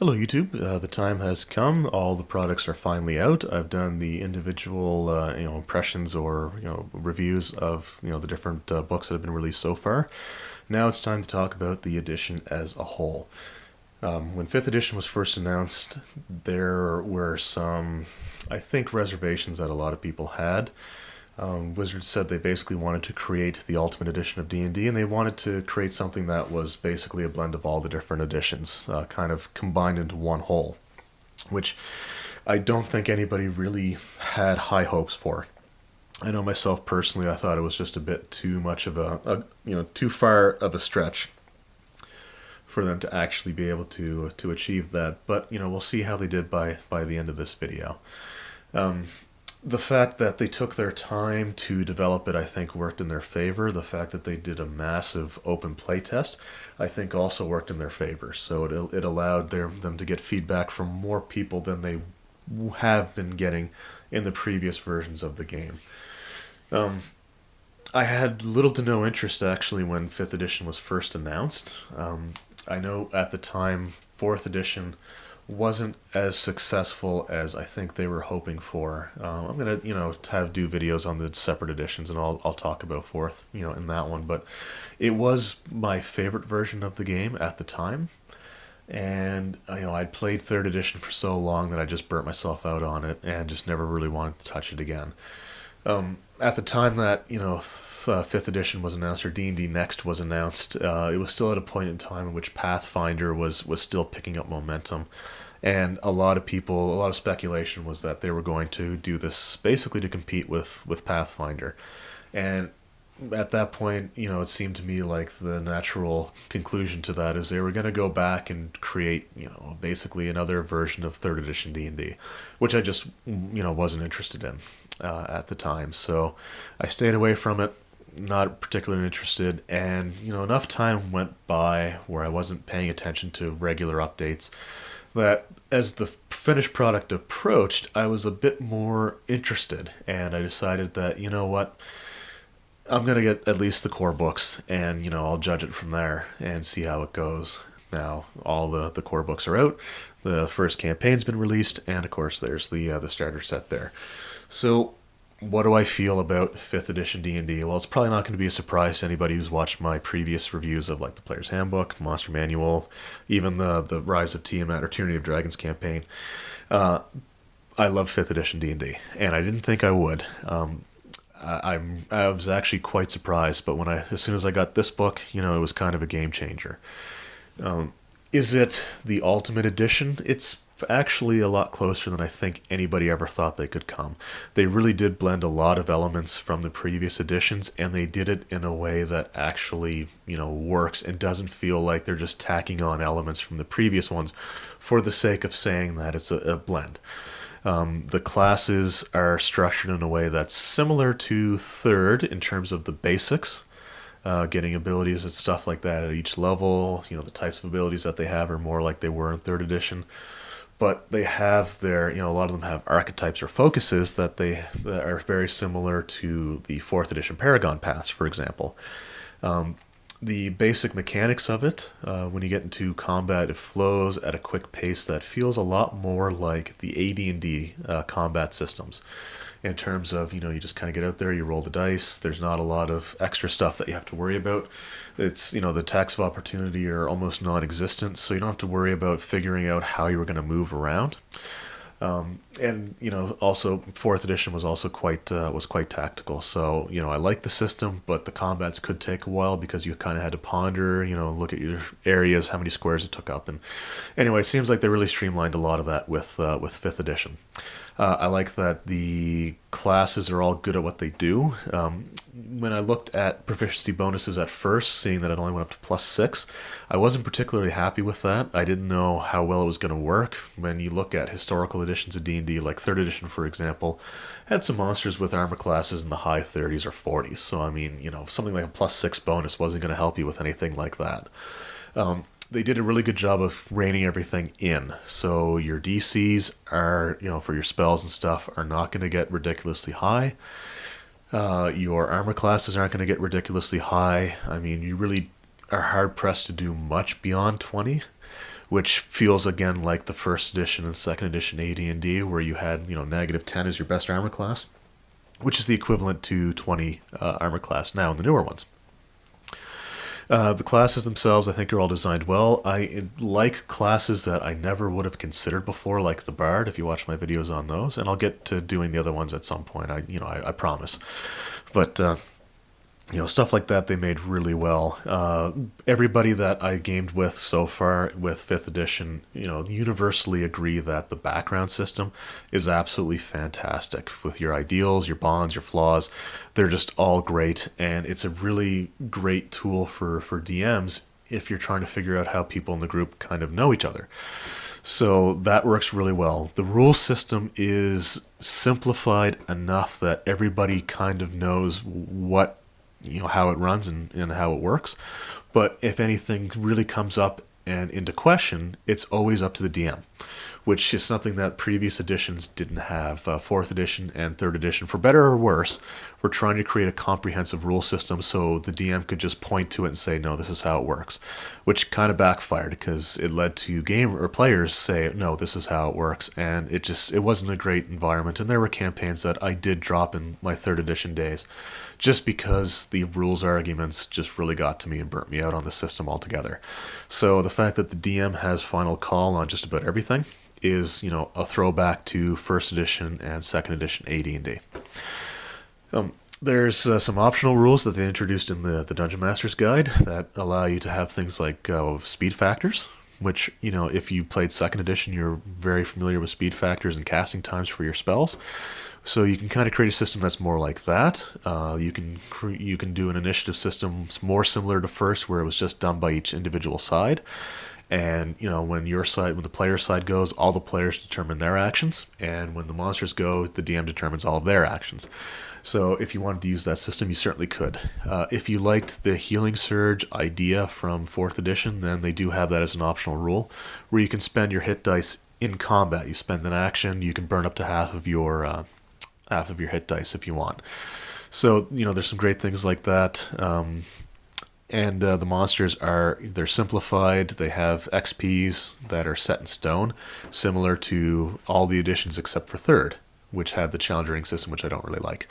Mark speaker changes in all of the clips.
Speaker 1: Hello YouTube, the time has come, all the products are finally out. I've done the individual impressions or reviews of the different books that have been released so far. Now it's time to talk about the edition as a whole. When 5th edition was first announced, there were some, I think, reservations that a lot of people had. Wizards said they basically wanted to create the Ultimate Edition of D&D, and they wanted to create something that was basically a blend of all the different editions, kind of combined into one whole, which I don't think anybody really had high hopes for. I know myself personally, I thought it was just a bit too much of too far of a stretch for them to actually be able to achieve that. But we'll see how they did by the end of this video. The fact that they took their time to develop it, I think, worked in their favor. The fact that they did a massive open playtest, I think, also worked in their favor. So it allowed them to get feedback from more people than they have been getting in the previous versions of the game. I had little to no interest, actually, when 5th edition was first announced. I know at the time, 4th edition wasn't as successful as I think they were hoping for. I'm gonna, do videos on the separate editions, and I'll talk about 4th, in that one. But it was my favorite version of the game at the time, and I'd played 3rd edition for so long that I just burnt myself out on it, and just never really wanted to touch it again. At the time that 5th edition was announced, or D&D Next was announced, it was still at a point in time in which Pathfinder was still picking up momentum, and a lot of speculation was that they were going to do this basically to compete with Pathfinder. And at that point, it seemed to me like the natural conclusion to that is they were going to go back and create, basically another version of 3rd edition D&D, which I just, wasn't interested in at the time. So I stayed away from it, not particularly interested, and, enough time went by where I wasn't paying attention to regular updates that as the finished product approached, I was a bit more interested, and I decided that, what, I'm going to get at least the core books, and, I'll judge it from there and see how it goes. Now, all the core books are out, the first campaign's been released, and of course there's the starter set there. So, what do I feel about 5th edition D&D? Well, it's probably not going to be a surprise to anybody who's watched my previous reviews of like the Player's Handbook, Monster Manual, even the Rise of Tiamat or Tyranny of Dragons campaign. I love 5th edition D&D, and I didn't think I would. I was actually quite surprised, but as soon as I got this book, it was kind of a game changer. Is it the Ultimate Edition? It's actually a lot closer than I think anybody ever thought they could come. They really did blend a lot of elements from the previous editions, and they did it in a way that actually, works and doesn't feel like they're just tacking on elements from the previous ones for the sake of saying that it's a blend. The classes are structured in a way that's similar to 3rd in terms of the basics, getting abilities and stuff like that at each level. The types of abilities that they have are more like they were in 3rd edition. But they have a lot of them have archetypes or focuses that are very similar to the 4th edition Paragon Paths, for example. The basic mechanics of it, when you get into combat, it flows at a quick pace that feels a lot more like the AD&D combat systems. In terms of, you just kind of get out there, you roll the dice, there's not a lot of extra stuff that you have to worry about. It's, the attacks of opportunity are almost non-existent, so you don't have to worry about figuring out how you were going to move around. And also 4th edition was also quite tactical. So I like the system, but the combats could take a while because you kind of had to ponder, look at your areas, how many squares it took up, and anyway, it seems like they really streamlined a lot of that with 5th edition. I like that the classes are all good at what they do. When I looked at proficiency bonuses at first, seeing that it only went up to +6, I wasn't particularly happy with that. I didn't know how well it was going to work. When you look at historical editions of D&D, like 3rd edition, for example, had some monsters with armor classes in the high 30s or 40s. So, I mean, something like a +6 bonus wasn't going to help you with anything like that. They did a really good job of reining everything in. So your DCs are, for your spells and stuff, are not going to get ridiculously high. Your armor classes aren't going to get ridiculously high. I mean, you really are hard pressed to do much beyond 20, which feels again like the first edition and second edition AD&D, where you had -10 as your best armor class, which is the equivalent to 20 armor class now in the newer ones. The classes themselves, I think, are all designed well. I like classes that I never would have considered before, like the Bard, if you watch my videos on those, and I'll get to doing the other ones at some point. I promise. But stuff like that they made really well. Everybody that I gamed with so far with 5th edition, universally agree that the background system is absolutely fantastic with your ideals, your bonds, your flaws. They're just all great, and it's a really great tool for DMs if you're trying to figure out how people in the group kind of know each other. So that works really well. The rule system is simplified enough that everybody kind of knows how it runs and how it works. But if anything really comes up and into question, it's always up to the DM, which is something that previous editions didn't have. 4th edition and 3rd edition, for better or worse, we're trying to create a comprehensive rule system so the DM could just point to it and say, no, this is how it works, which kind of backfired because it led to players say, no, this is how it works, and it wasn't a great environment. And there were campaigns that I did drop in my 3rd edition days just because the rules arguments just really got to me and burnt me out on the system altogether. So the fact that the DM has final call on just about everything is, a throwback to 1st edition and 2nd edition AD&D. There's some optional rules that they introduced in the Dungeon Master's Guide that allow you to have things like speed factors, which, if you played 2nd edition, you're very familiar with speed factors and casting times for your spells. So you can kind of create a system that's more like that. You can do an initiative system more similar to first, where it was just done by each individual side. And when the player side goes, all the players determine their actions, and when the monsters go, the DM determines all of their actions. So if you wanted to use that system, you certainly could. If you liked the Healing Surge idea from 4th edition, then they do have that as an optional rule, where you can spend your hit dice in combat. You spend an action, you can burn up to half of your hit dice if you want. So there's some great things like that. And the monsters they're simplified. They have XPs that are set in stone, similar to all the editions except for 3rd, which had the Challenger Ring system, which I don't really like.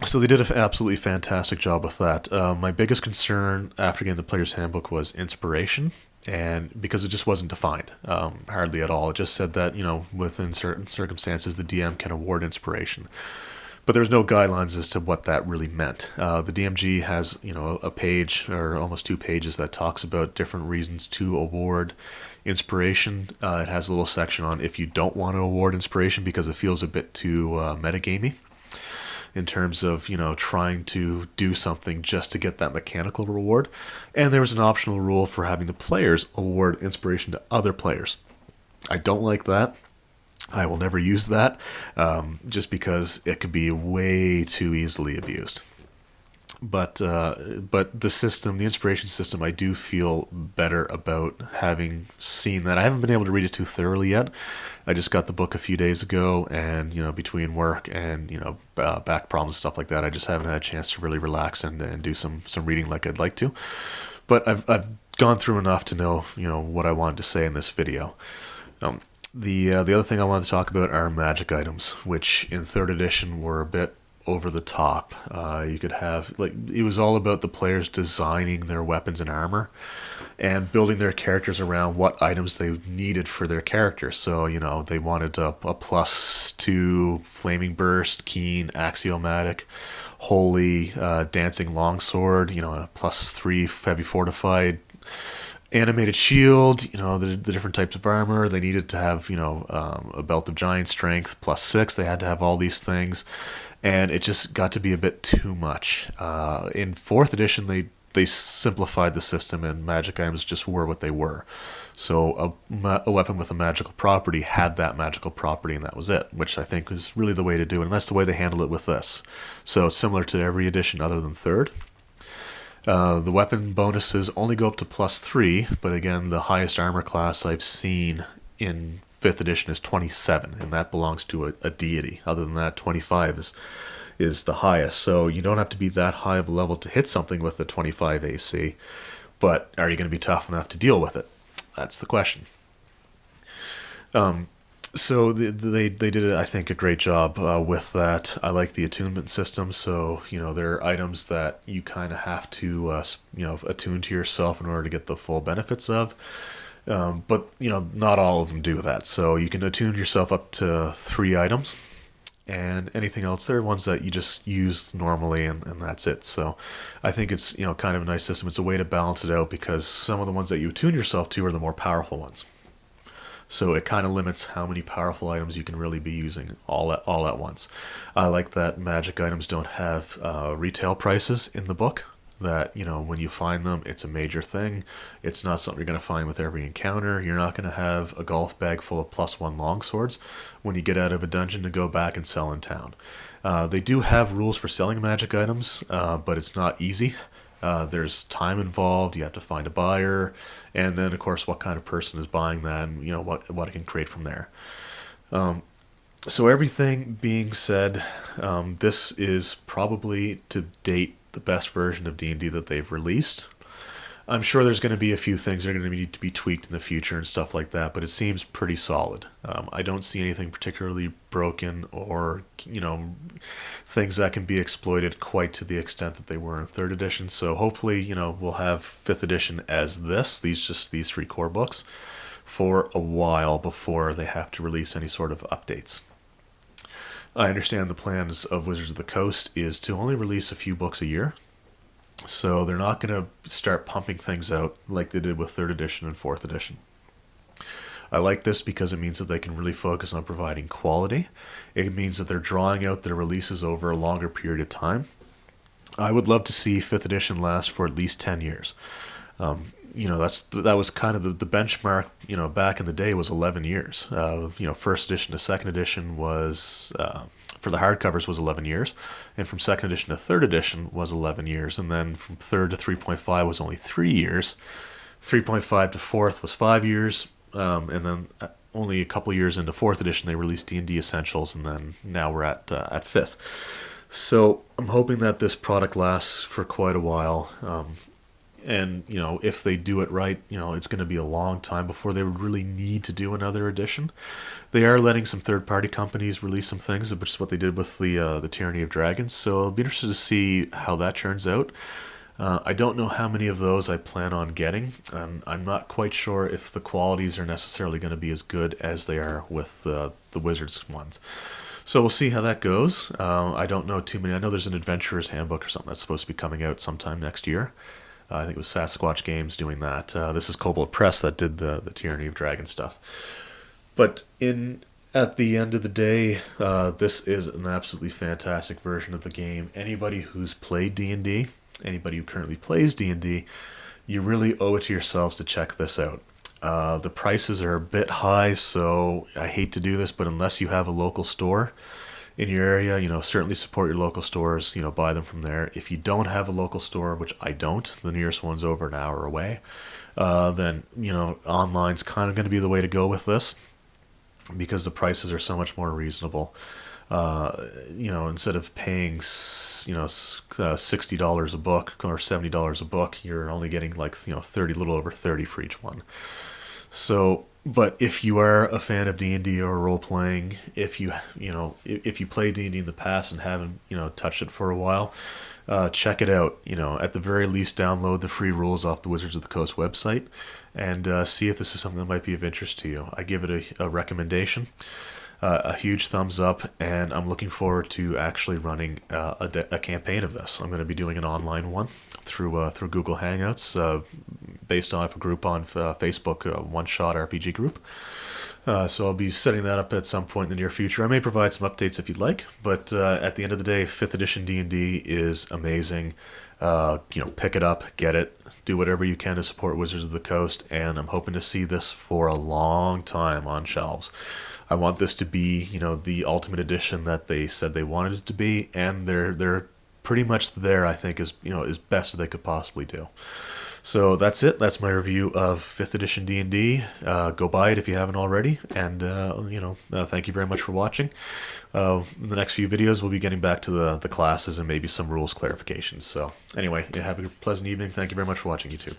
Speaker 1: So they did an absolutely fantastic job with that. My biggest concern after getting the Player's Handbook was inspiration, and because it just wasn't defined, hardly at all. It just said that, within certain circumstances, the DM can award inspiration. But there's no guidelines as to what that really meant. The DMG has, a page or almost 2 pages that talks about different reasons to award inspiration. It has a little section on if you don't want to award inspiration because it feels a bit too metagamey in terms of, trying to do something just to get that mechanical reward. And there was an optional rule for having the players award inspiration to other players. I don't like that. I will never use that, just because it could be way too easily abused. But the system, the inspiration system, I do feel better about having seen that. I haven't been able to read it too thoroughly yet. I just got the book a few days ago, and between work and back problems and stuff like that, I just haven't had a chance to really relax and do some reading like I'd like to. But I've gone through enough to know what I wanted to say in this video. The other thing I wanted to talk about are magic items, which in 3rd edition were a bit over the top. You could have, it was all about the players designing their weapons and armor and building their characters around what items they needed for their character. So, they wanted a +2 Flaming Burst, Keen, Axiomatic, Holy, Dancing Longsword, a +3 Heavy Fortified, Animated Shield, the different types of armor. They needed to have, a Belt of Giant Strength +6. They had to have all these things, and it just got to be a bit too much. In 4th edition, they simplified the system, and magic items just were what they were. So a weapon with a magical property had that magical property, and that was it, which I think was really the way to do it, and that's the way they handled it with this. So it's similar to every edition other than 3rd. The weapon bonuses only go up to +3, but again, the highest armor class I've seen in 5th edition is 27, and that belongs to a deity. Other than that, 25 is the highest. So you don't have to be that high of a level to hit something with the 25 AC. but are you going to be tough enough to deal with it? That's the question. So they did, I think, a great job with that. I like the attunement system. So there are items that you kind of have to attune to yourself in order to get the full benefits of. But not all of them do that. So you can attune yourself up to 3 items, and anything else, they're ones that you just use normally, and that's it. So I think it's kind of a nice system. It's a way to balance it out, because some of the ones that you attune yourself to are the more powerful ones. So it kind of limits how many powerful items you can really be using all at once. I like that magic items don't have retail prices in the book. That when you find them, it's a major thing. It's not something you're going to find with every encounter. You're not going to have a golf bag full of +1 longswords when you get out of a dungeon to go back and sell in town. They do have rules for selling magic items, but it's not easy. There's time involved. You have to find a buyer, and then of course what kind of person is buying that, and what it can create from there. So everything being said, this is probably to date the best version of D&D that they've released. I'm sure there's going to be a few things that are going to need to be tweaked in the future and stuff like that, but it seems pretty solid. I don't see anything particularly broken or things that can be exploited quite to the extent that they were in 3rd edition. So hopefully we'll have 5th edition as these 3 core books for a while before they have to release any sort of updates. I understand the plans of Wizards of the Coast is to only release a few books a year. So they're not going to start pumping things out like they did with 3rd edition and 4th edition. I like this because it means that they can really focus on providing quality. It means that they're drawing out their releases over a longer period of time. I would love to see 5th edition last for at least 10 years. That was kind of the benchmark, back in the day was 11 years. 1st edition to 2nd edition was, for the hardcovers, was 11 years. And from 2nd edition to 3rd edition was 11 years. And then from 3rd to 3.5 was only 3 years. 3.5 to 4th was 5 years. And then only a couple years into 4th edition, they released D&D Essentials. And then now we're at 5th. So I'm hoping that this product lasts for quite a while. And, if they do it right, it's going to be a long time before they would really need to do another edition. They are letting some third-party companies release some things, which is what they did with the Tyranny of Dragons. So I'll be interested to see how that turns out. I don't know how many of those I plan on getting, and I'm not quite sure if the qualities are necessarily going to be as good as they are with the Wizards ones. So we'll see how that goes. I don't know too many. I know there's an Adventurer's Handbook or something that's supposed to be coming out sometime next year. I think it was Sasquatch Games doing that. This is Kobold Press that did the Tyranny of Dragon stuff. But at the end of the day, this is an absolutely fantastic version of the game. Anybody who's played D&D, anybody who currently plays D&D, you really owe it to yourselves to check this out. The prices are a bit high, so I hate to do this, but unless you have a local store in your area, certainly support your local stores, buy them from there. If you don't have a local store, which I don't, the nearest one's over an hour away, then, online's kind of going to be the way to go with this, because the prices are so much more reasonable. Instead of paying, $60 a book or $70 a book, you're only getting like, 30, little over 30 for each one. So, but if you are a fan of D&D or role playing, if you played D&D in the past and haven't, touched it for a while, check it out. At the very least, download the free rules off the Wizards of the Coast website and see if this is something that might be of interest to you. I give it a recommendation, a huge thumbs up, and I'm looking forward to actually running a campaign of this. I'm going to be doing an online one through Google Hangouts, based on a group on Facebook, One Shot RPG group. So I'll be setting that up at some point in the near future. I may provide some updates if you'd like, but at the end of the day, 5th edition D&D is amazing. Pick it up, get it, do whatever you can to support Wizards of the Coast, and I'm hoping to see this for a long time on shelves. I want this to be, the ultimate edition that they said they wanted it to be, and they're pretty much there, I think, as best as they could possibly do. So that's it. That's my review of 5th edition D&D. Go buy it if you haven't already. And, thank you very much for watching. In the next few videos, we'll be getting back to the classes and maybe some rules clarifications. So anyway, have a pleasant evening. Thank you very much for watching, YouTube.